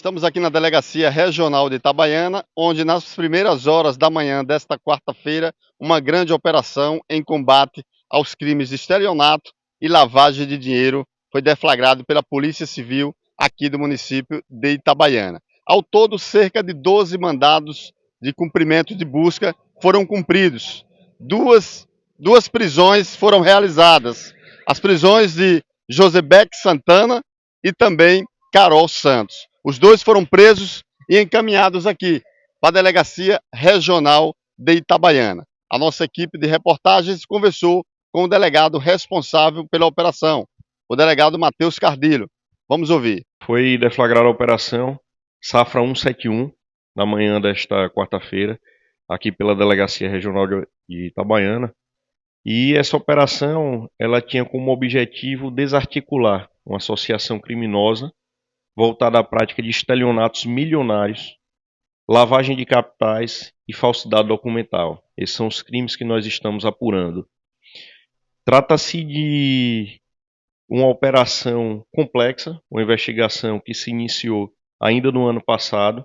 Estamos aqui na Delegacia Regional de Itabaiana, onde nas primeiras horas da manhã desta quarta-feira, uma grande operação em combate aos crimes de estelionato e lavagem de dinheiro foi deflagrado pela Polícia Civil aqui do município de Itabaiana. Ao todo, cerca de 12 mandados de cumprimento de busca foram cumpridos. Duas prisões foram realizadas. As prisões de Josebeck Santana e também Carol Santos. Os dois foram presos e encaminhados aqui para a Delegacia Regional de Itabaiana. A nossa equipe de reportagens conversou com o delegado responsável pela operação, o delegado Matheus Cardilho. Vamos ouvir. Foi deflagrada a operação Safra 171 na manhã desta quarta-feira, aqui pela Delegacia Regional de Itabaiana. E essa operação ela tinha como objetivo desarticular uma associação criminosa voltada à prática de estelionatos milionários, lavagem de capitais e falsidade documental. Esses são os crimes que nós estamos apurando. Trata-se de uma operação complexa, uma investigação que se iniciou ainda no ano passado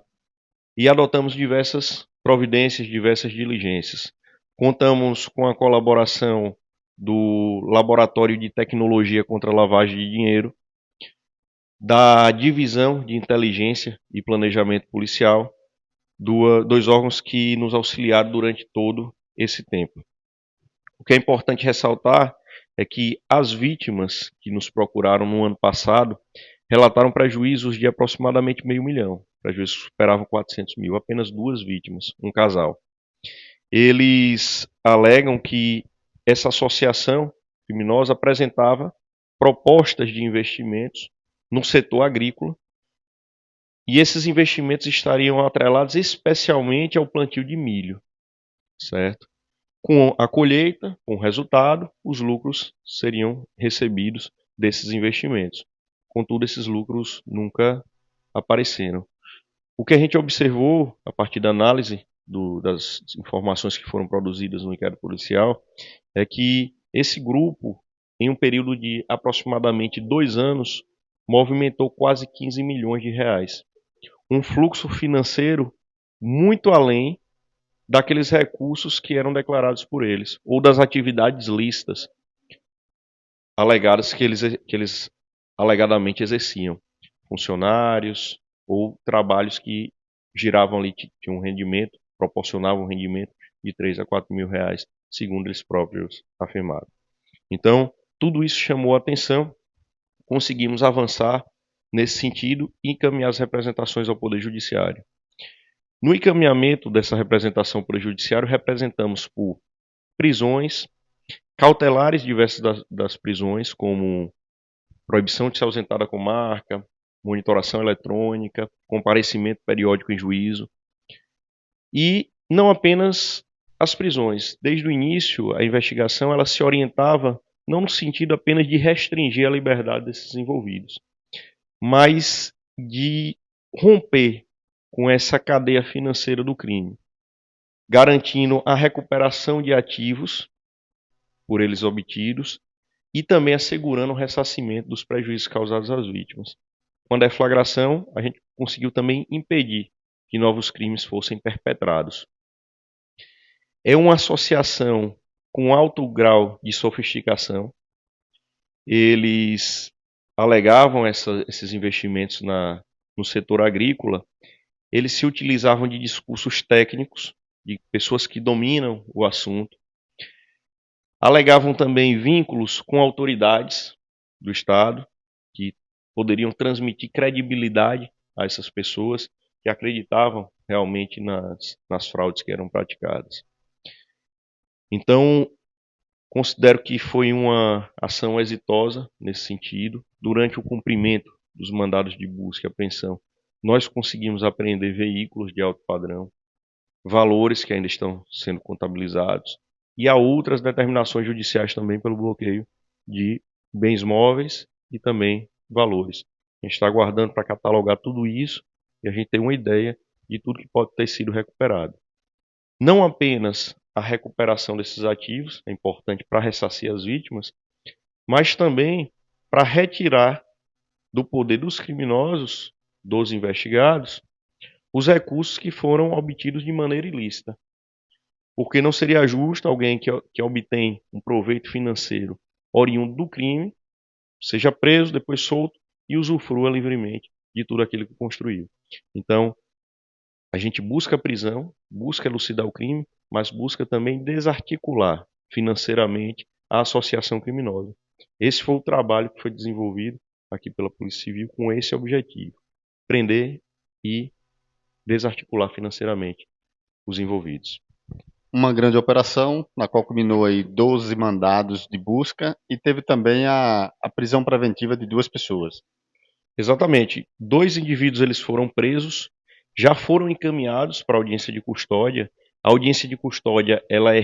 e adotamos diversas providências, diversas diligências. Contamos com a colaboração do Laboratório de Tecnologia contra a Lavagem de Dinheiro, da Divisão de Inteligência e Planejamento Policial, dois órgãos que nos auxiliaram durante todo esse tempo. O que é importante ressaltar é que as vítimas que nos procuraram no ano passado relataram prejuízos de aproximadamente R$500 mil, prejuízos que superavam 400 mil, apenas duas vítimas, um casal. Eles alegam que essa associação criminosa apresentava propostas de investimentos no setor agrícola e esses investimentos estariam atrelados especialmente ao plantio de milho, certo? Com a colheita, com o resultado, os lucros seriam recebidos desses investimentos. Contudo, esses lucros nunca apareceram. O que a gente observou, a partir da análise das informações que foram produzidas no inquérito policial, é que esse grupo, em um período de aproximadamente 2 anos, movimentou quase 15 milhões de reais. Um fluxo financeiro muito além daqueles recursos que eram declarados por eles, ou das atividades lícitas alegadas que eles alegadamente exerciam. Funcionários ou trabalhos que giravam ali, tinham um rendimento, proporcionavam um rendimento de 3 a 4 mil reais, segundo eles próprios afirmaram. Então, tudo isso chamou a atenção, conseguimos avançar nesse sentido e encaminhar as representações ao Poder Judiciário. No encaminhamento dessa representação para o Judiciário, representamos por prisões, cautelares diversas das prisões, como proibição de se ausentar da comarca, monitoração eletrônica, comparecimento periódico em juízo. E não apenas as prisões. Desde o início, a investigação ela se orientava não no sentido apenas de restringir a liberdade desses envolvidos, mas de romper com essa cadeia financeira do crime, garantindo a recuperação de ativos por eles obtidos e também assegurando o ressarcimento dos prejuízos causados às vítimas. Com a deflagração, a gente conseguiu também impedir que novos crimes fossem perpetrados. É uma associação com alto grau de sofisticação. Eles alegavam esses investimentos no setor agrícola. Eles se utilizavam de discursos técnicos, de pessoas que dominam o assunto. Alegavam também vínculos com autoridades do Estado, que poderiam transmitir credibilidade a essas pessoas que acreditavam realmente nas fraudes que eram praticadas. Então, considero que foi uma ação exitosa nesse sentido. Durante o cumprimento dos mandados de busca e apreensão, nós conseguimos apreender veículos de alto padrão, valores que ainda estão sendo contabilizados, e há outras determinações judiciais também pelo bloqueio de bens móveis e também valores. A gente está aguardando para catalogar tudo isso e a gente tem uma ideia de tudo que pode ter sido recuperado. Não apenas a recuperação desses ativos é importante para ressarcir as vítimas, mas também para retirar do poder dos criminosos dos investigados os recursos que foram obtidos de maneira ilícita. Porque não seria justo alguém que obtém um proveito financeiro oriundo do crime, seja preso, depois solto e usufrua livremente de tudo aquilo que construiu. Então, a gente busca a prisão, busca elucidar o crime, mas busca também desarticular financeiramente a associação criminosa. Esse foi o trabalho que foi desenvolvido aqui pela Polícia Civil com esse objetivo: prender e desarticular financeiramente os envolvidos. Uma grande operação, na qual culminou aí 12 mandados de busca e teve também a prisão preventiva de 2 pessoas. Exatamente. 2 indivíduos eles foram presos, já foram encaminhados para a audiência de custódia. A audiência de custódia ela é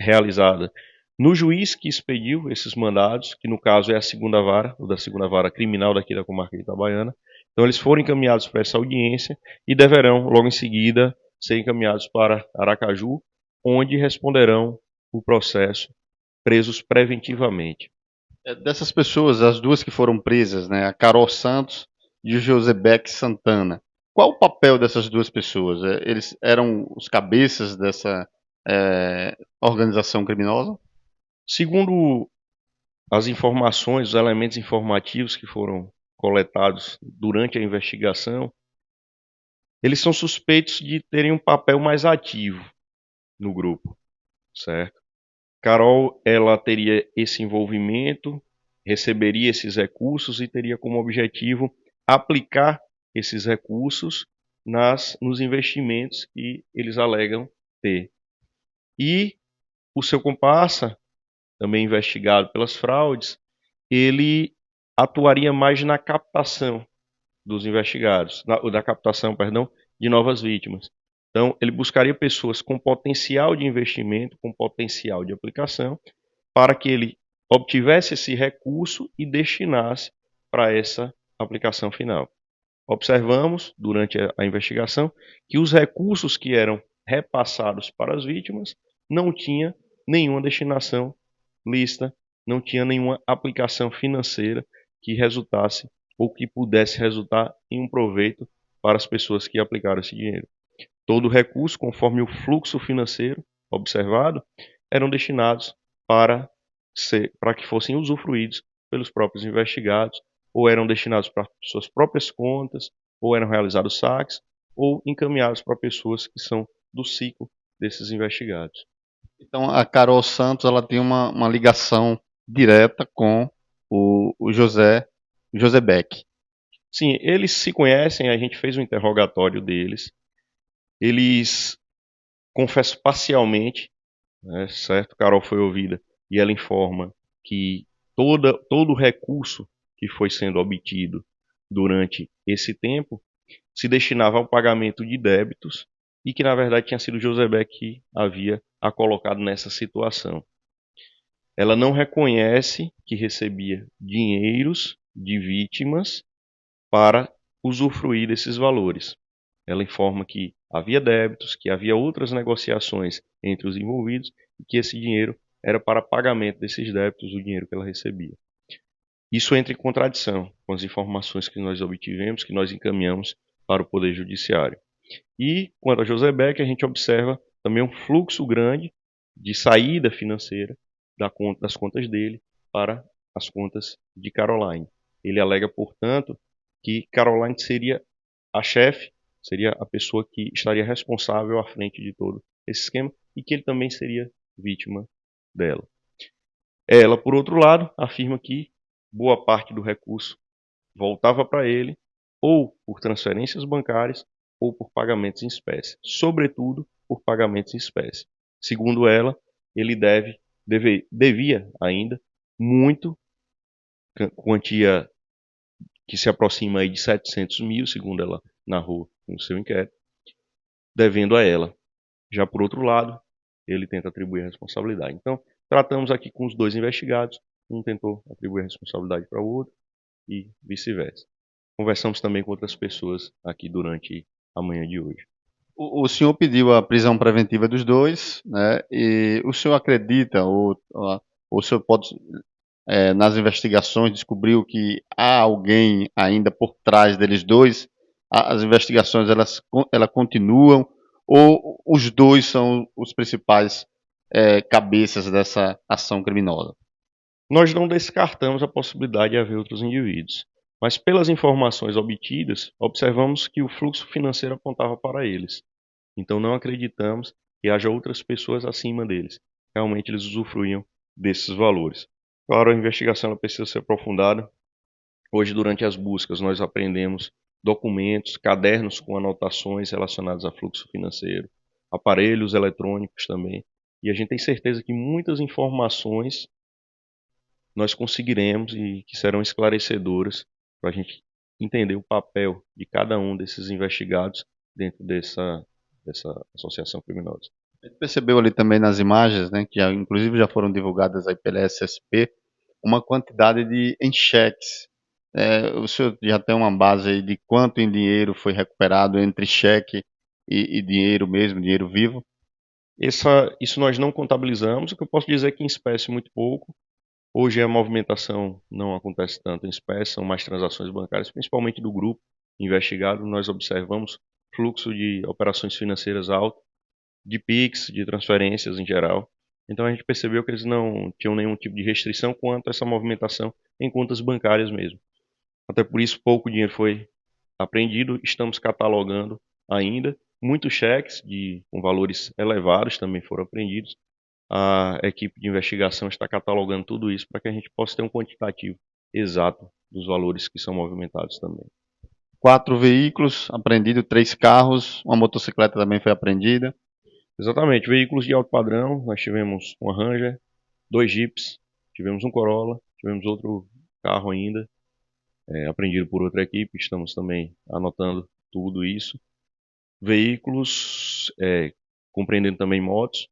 realizada no juiz que expediu esses mandados, que no caso é a segunda vara, ou da segunda vara criminal daqui da comarca de Itabaiana. Então eles foram encaminhados para essa audiência e deverão, logo em seguida, ser encaminhados para Aracaju, onde responderão o processo presos preventivamente. Dessas pessoas, as 2 que foram presas, né, a Carol Santos e o Josebeck Santana, qual o papel dessas 2 pessoas? Eles eram os cabeças dessa organização criminosa? Segundo as informações, os elementos informativos que foram coletados durante a investigação, eles são suspeitos de terem um papel mais ativo no grupo, certo? Carol, ela teria esse envolvimento, receberia esses recursos e teria como objetivo aplicar esses recursos nos investimentos que eles alegam ter. E o seu comparsa, também investigado pelas fraudes, ele atuaria mais na captação dos investigados, da captação, perdão, de novas vítimas. Então, ele buscaria pessoas com potencial de investimento, com potencial de aplicação, para que ele obtivesse esse recurso e destinasse para essa aplicação final. Observamos, durante a investigação, que os recursos que eram repassados para as vítimas não tinham nenhuma destinação lícita, não tinha nenhuma aplicação financeira que resultasse ou que pudesse resultar em um proveito para as pessoas que aplicaram esse dinheiro. Todo o recurso, conforme o fluxo financeiro observado, eram destinados para que fossem usufruídos pelos próprios investigados, ou eram destinados para suas próprias contas, ou eram realizados saques, ou encaminhados para pessoas que são do ciclo desses investigados. Então, a Carol Santos ela tem uma ligação direta com o José Beck. Sim, eles se conhecem, a gente fez um interrogatório deles. Eles, confesso parcialmente, né, certo? Carol foi ouvida e ela informa que todo o recurso que foi sendo obtido durante esse tempo se destinava ao pagamento de débitos e que, na verdade, tinha sido José Beck que havia a colocado nessa situação. Ela não reconhece que recebia dinheiros de vítimas para usufruir desses valores. Ela informa que havia débitos, que havia outras negociações entre os envolvidos e que esse dinheiro era para pagamento desses débitos, o dinheiro que ela recebia. Isso entra em contradição com as informações que nós obtivemos, que nós encaminhamos para o Poder Judiciário. E, quanto a José Beck, a gente observa também um fluxo grande de saída financeira das contas dele para as contas de Caroline. Ele alega, portanto, que Caroline seria a chefe, seria a pessoa que estaria responsável à frente de todo esse esquema e que ele também seria vítima dela. Ela, por outro lado, afirma que boa parte do recurso voltava para ele ou por transferências bancárias ou por pagamentos em espécie, sobretudo por pagamentos em espécie. Segundo ela, ele devia ainda muito, quantia que se aproxima aí de 700 mil, segundo ela narrou no seu inquérito, devendo a ela. Já por outro lado, ele tenta atribuir a responsabilidade. Então, tratamos aqui com os 2 investigados, um tentou atribuir a responsabilidade para o outro e vice-versa. Conversamos também com outras pessoas aqui durante a manhã de hoje. O senhor pediu a prisão preventiva dos 2, né? E o senhor acredita, ou o senhor pode, nas investigações, descobriu que há alguém ainda por trás deles 2 as investigações elas continuam, ou os dois são os principais cabeças dessa ação criminosa? Nós não descartamos a possibilidade de haver outros indivíduos, mas pelas informações obtidas, observamos que o fluxo financeiro apontava para eles. Então não acreditamos que haja outras pessoas acima deles. Realmente eles usufruíam desses valores. Claro, a investigação ela precisa ser aprofundada. Hoje, durante as buscas, nós aprendemos documentos, cadernos com anotações relacionadas a fluxo financeiro, aparelhos eletrônicos também. E a gente tem certeza que muitas informações nós conseguiremos e que serão esclarecedoras para a gente entender o papel de cada um desses investigados dentro dessa associação criminosa. A gente percebeu ali também nas imagens, né, que inclusive já foram divulgadas aí pela SSP, uma quantidade em cheques. O senhor já tem uma base aí de quanto em dinheiro foi recuperado entre cheque e dinheiro mesmo, dinheiro vivo? Isso nós não contabilizamos. O que eu posso dizer é que em espécie muito pouco. Hoje a movimentação não acontece tanto em espécie, são mais transações bancárias, principalmente do grupo investigado. Nós observamos fluxo de operações financeiras alto, de PIX, de transferências em geral. Então a gente percebeu que eles não tinham nenhum tipo de restrição quanto a essa movimentação em contas bancárias mesmo. Até por isso pouco dinheiro foi apreendido, estamos catalogando ainda. Muitos cheques com valores elevados também foram apreendidos. A equipe de investigação está catalogando tudo isso para que a gente possa ter um quantitativo exato dos valores que são movimentados também. 4 veículos apreendidos, 3 carros, uma motocicleta também foi apreendida. Exatamente, veículos de alto padrão, nós tivemos uma Ranger, 2 Jeeps, tivemos um Corolla, tivemos outro carro ainda, apreendido por outra equipe, estamos também anotando tudo isso. Veículos, compreendendo também motos,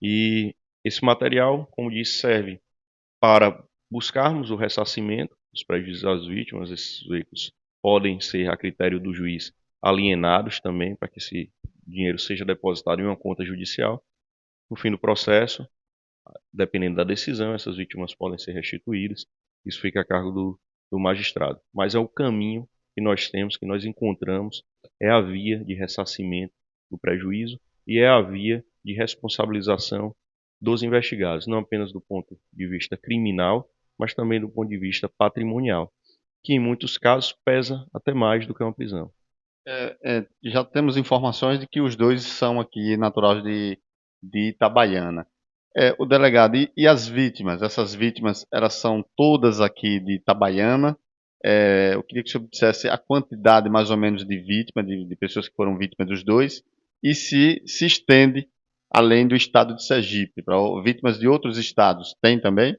e esse material, como disse, serve para buscarmos o ressarcimento dos prejuízos às vítimas. Esses veículos podem ser, a critério do juiz, alienados também, para que esse dinheiro seja depositado em uma conta judicial. No fim do processo, dependendo da decisão, essas vítimas podem ser restituídas. Isso fica a cargo do magistrado. Mas é o caminho que nós temos, que nós encontramos, é a via de ressarcimento do prejuízo e é a via de responsabilização dos investigados, não apenas do ponto de vista criminal, mas também do ponto de vista patrimonial, que em muitos casos pesa até mais do que uma prisão. Já temos informações de que os dois são aqui naturais de Itabaiana. O delegado, e as vítimas? Essas vítimas, elas são todas aqui de Itabaiana? Eu queria que o senhor dissesse a quantidade mais ou menos de vítimas, de pessoas que foram vítimas dos dois, e se estende além do estado de Sergipe, para vítimas de outros estados. Tem também?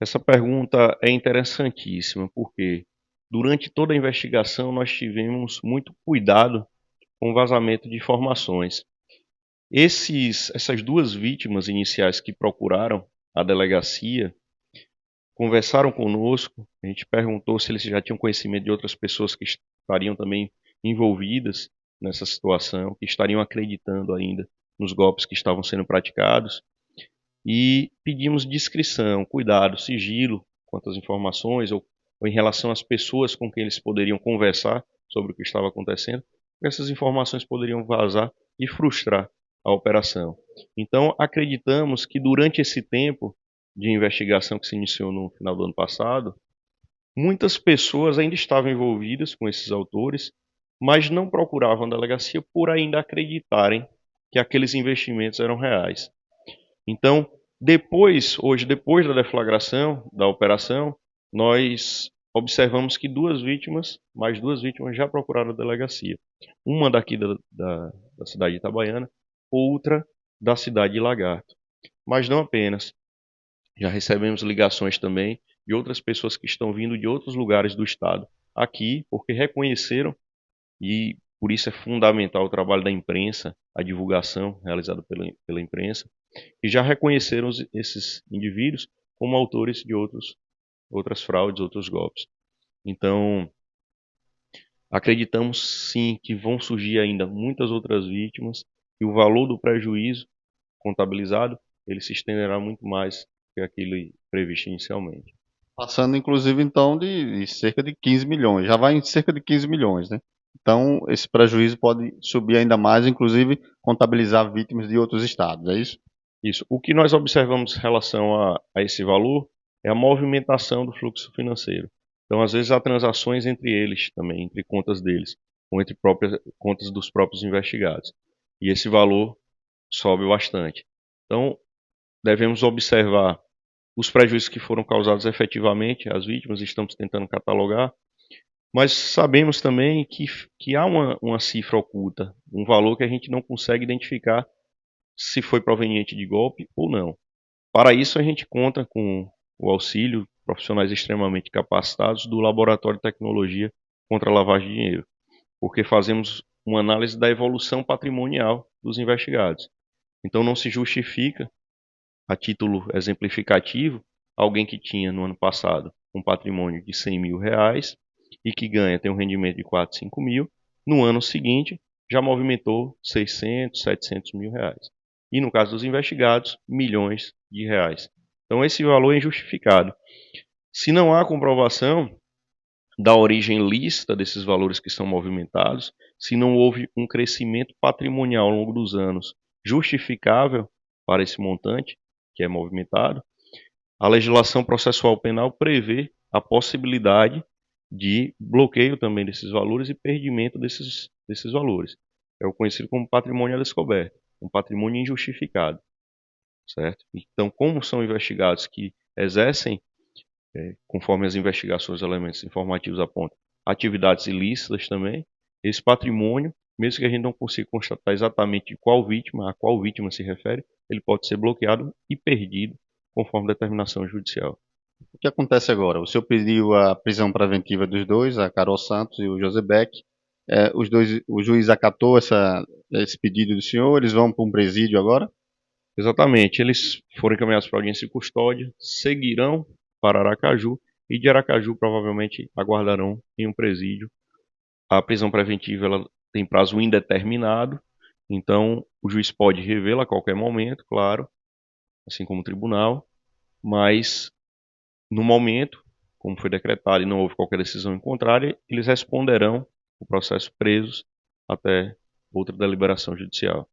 Essa pergunta é interessantíssima, porque durante toda a investigação nós tivemos muito cuidado com o vazamento de informações. Essas duas vítimas iniciais que procuraram a delegacia conversaram conosco, a gente perguntou se eles já tinham conhecimento de outras pessoas que estariam também envolvidas nessa situação, que estariam acreditando ainda nos golpes que estavam sendo praticados, e pedimos discrição, cuidado, sigilo quanto às informações ou em relação às pessoas com quem eles poderiam conversar sobre o que estava acontecendo, porque essas informações poderiam vazar e frustrar a operação. Então, acreditamos que durante esse tempo de investigação que se iniciou no final do ano passado, muitas pessoas ainda estavam envolvidas com esses autores, mas não procuravam a delegacia por ainda acreditarem que aqueles investimentos eram reais. Então, depois da deflagração da operação, nós observamos que mais duas vítimas já procuraram a delegacia. Uma daqui da cidade de Itabaiana, outra da cidade de Lagarto. Mas não apenas. Já recebemos ligações também de outras pessoas que estão vindo de outros lugares do estado aqui, porque reconheceram, e por isso é fundamental o trabalho da imprensa, a divulgação realizada pela imprensa, que já reconheceram esses indivíduos como autores de outras fraudes, outros golpes. Então, acreditamos sim que vão surgir ainda muitas outras vítimas e o valor do prejuízo contabilizado ele se estenderá muito mais que aquele previsto inicialmente. Passando, inclusive, então, de cerca de 15 milhões. Já vai em cerca de 15 milhões, né? Então, esse prejuízo pode subir ainda mais, inclusive contabilizar vítimas de outros estados, é isso? Isso. O que nós observamos em relação a esse valor é a movimentação do fluxo financeiro. Então, às vezes, há transações entre eles também, entre contas deles, ou entre próprias contas dos próprios investigados. E esse valor sobe bastante. Então, devemos observar os prejuízos que foram causados efetivamente às vítimas, estamos tentando catalogar, mas sabemos também que há uma cifra oculta, um valor que a gente não consegue identificar se foi proveniente de golpe ou não. Para isso, a gente conta com o auxílio de profissionais extremamente capacitados do Laboratório de Tecnologia contra a Lavagem de Dinheiro, porque fazemos uma análise da evolução patrimonial dos investigados. Então, não se justifica, a título exemplificativo, alguém que tinha no ano passado um patrimônio de R$ 100.000 e que tem um rendimento de 4, 5 mil, no ano seguinte já movimentou 600, 700 mil reais. E no caso dos investigados, milhões de reais. Então esse valor é injustificado. Se não há comprovação da origem lícita desses valores que são movimentados, se não houve um crescimento patrimonial ao longo dos anos justificável para esse montante que é movimentado, a legislação processual penal prevê a possibilidade de bloqueio também desses valores e perdimento desses valores. É o conhecido como patrimônio a descoberto, um patrimônio injustificado, certo? Então, como são investigados que exercem, conforme as investigações e elementos informativos apontam, atividades ilícitas também, esse patrimônio, mesmo que a gente não consiga constatar exatamente de qual vítima, a qual vítima se refere, ele pode ser bloqueado e perdido conforme determinação judicial. O que acontece agora? O senhor pediu a prisão preventiva dos dois, a Carol Santos e o José Beck. Os dois, o juiz acatou esse pedido do senhor, eles vão para um presídio agora? Exatamente, eles foram encaminhados para audiência de custódia, seguirão para Aracaju e de Aracaju provavelmente aguardarão em um presídio. A prisão preventiva ela tem prazo indeterminado, então o juiz pode revê-la a qualquer momento, claro, assim como o tribunal, mas no momento, como foi decretado e não houve qualquer decisão em contrário, eles responderão o processo presos até outra deliberação judicial.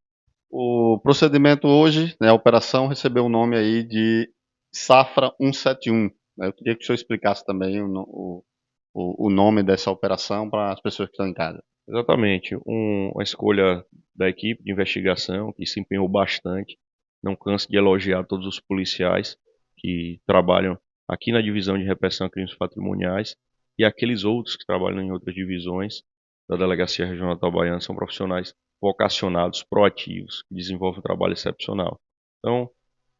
O procedimento hoje, né, a operação recebeu o nome aí de Safra 171. Eu queria que o senhor explicasse também o nome dessa operação para as pessoas que estão em casa. Exatamente, uma escolha da equipe de investigação que se empenhou bastante. Não canso de elogiar todos os policiais que trabalham aqui na divisão de repressão a crimes patrimoniais e aqueles outros que trabalham em outras divisões da Delegacia Regional Itabaiana são profissionais vocacionados, proativos, que desenvolvem um trabalho excepcional. Então,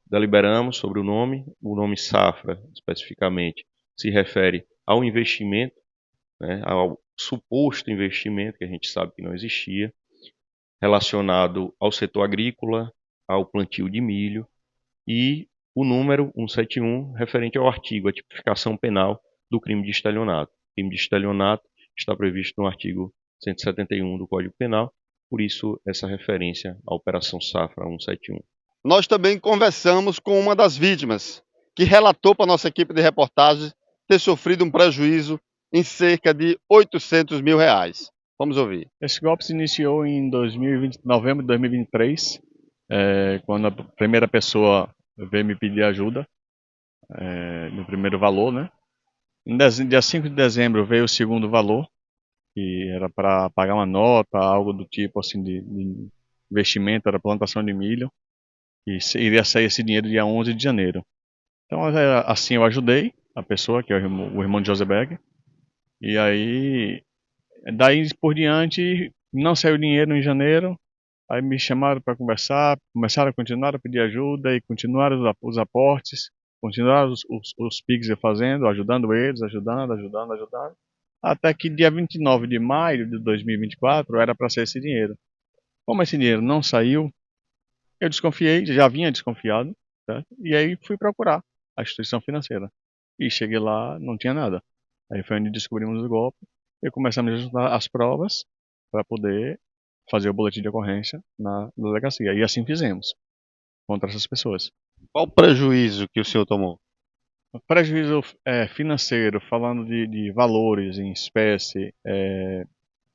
deliberamos sobre o nome Safra, especificamente, se refere ao investimento, né, ao suposto investimento, que a gente sabe que não existia, relacionado ao setor agrícola, ao plantio de milho, e o número 171, referente ao artigo, a tipificação penal do crime de estelionato. O crime de estelionato está previsto no artigo 171 do Código Penal, por isso essa referência à Operação Safra 171. Nós também conversamos com uma das vítimas, que relatou para a nossa equipe de reportagens ter sofrido um prejuízo em cerca de R$ 800 mil. Vamos ouvir. Esse golpe se iniciou em 2020, novembro de 2023, quando a primeira pessoa veio me pedir ajuda, no primeiro valor, né? Dia 5 de dezembro veio o segundo valor, que era para pagar uma nota, algo do tipo assim de investimento, era plantação de milho, e iria sair esse dinheiro dia 11 de janeiro. Então, assim eu ajudei a pessoa, que é o irmão de José Beck, e aí, daí por diante, não saiu dinheiro em janeiro. Aí me chamaram para conversar, começaram a continuar a pedir ajuda e continuaram os aportes, continuaram os PIX eu fazendo, ajudando eles, ajudando. Até que dia 29 de maio de 2024 era para ser esse dinheiro. Como esse dinheiro não saiu, eu desconfiei, já vinha desconfiado, certo? E aí fui procurar a instituição financeira. E cheguei lá, não tinha nada. Aí foi onde descobrimos o golpe e começamos a juntar as provas para poder fazer o boletim de ocorrência na delegacia. E assim fizemos contra essas pessoas. Qual o prejuízo que o senhor tomou? O prejuízo financeiro, falando de valores em espécie,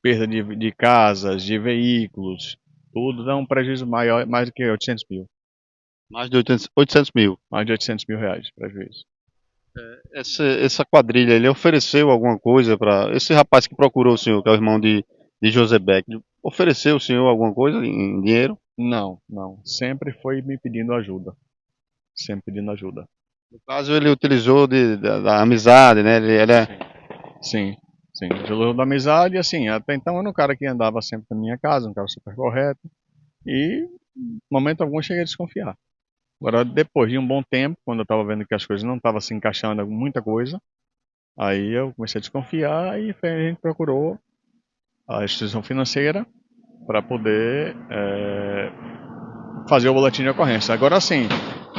perda de casas, de veículos, tudo dá um prejuízo maior, mais do que 800 mil. Mais de 800 mil. Mais de 800 mil reais de prejuízo. Essa quadrilha, ele ofereceu alguma coisa para esse rapaz que procurou o senhor, que é o irmão de José Beck, ofereceu o senhor alguma coisa em dinheiro? Não, não. Sempre foi me pedindo ajuda. Sempre pedindo ajuda. No caso, ele utilizou da amizade, né? Ele é... Sim, sim. Pelo da amizade, assim, até então eu era um cara que andava sempre na minha casa, um cara super correto. E, em momento algum, eu cheguei a desconfiar. Agora, depois de um bom tempo, quando eu estava vendo que as coisas não estavam se encaixando em muita coisa, aí eu comecei a desconfiar e a gente procurou a instituição financeira para poder fazer o boletim de ocorrência. Agora, sim,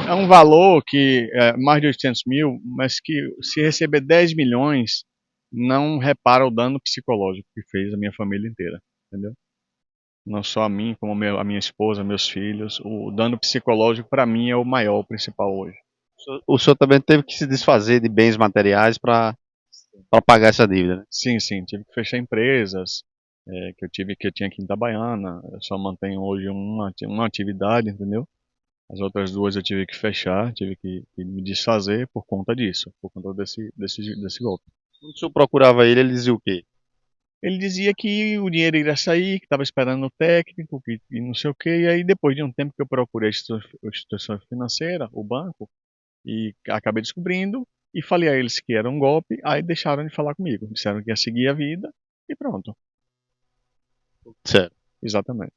é um valor que é mais de 800 mil, mas que se receber 10 milhões, não repara o dano psicológico que fez a minha família inteira, entendeu? Não só a mim, como a minha esposa, meus filhos. O dano psicológico, para mim, é o maior, o principal hoje. O senhor também teve que se desfazer de bens materiais para pagar essa dívida, né? Sim, sim, tive que fechar empresas que eu tinha aqui em Itabaiana. Eu só mantenho hoje uma atividade, entendeu? As outras duas eu tive que fechar, tive que me desfazer por conta disso, por conta desse golpe. Quando o senhor procurava ele dizia o quê? Ele dizia que o dinheiro iria sair, que estava esperando o técnico, que e não sei o quê. E aí, depois de um tempo que eu procurei a instituição financeira, o banco, e acabei descobrindo, e falei a eles que era um golpe, aí deixaram de falar comigo. Disseram que ia seguir a vida, e pronto. Certo. Exatamente,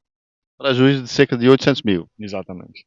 Prejuízo de cerca de 800 mil. exatamente.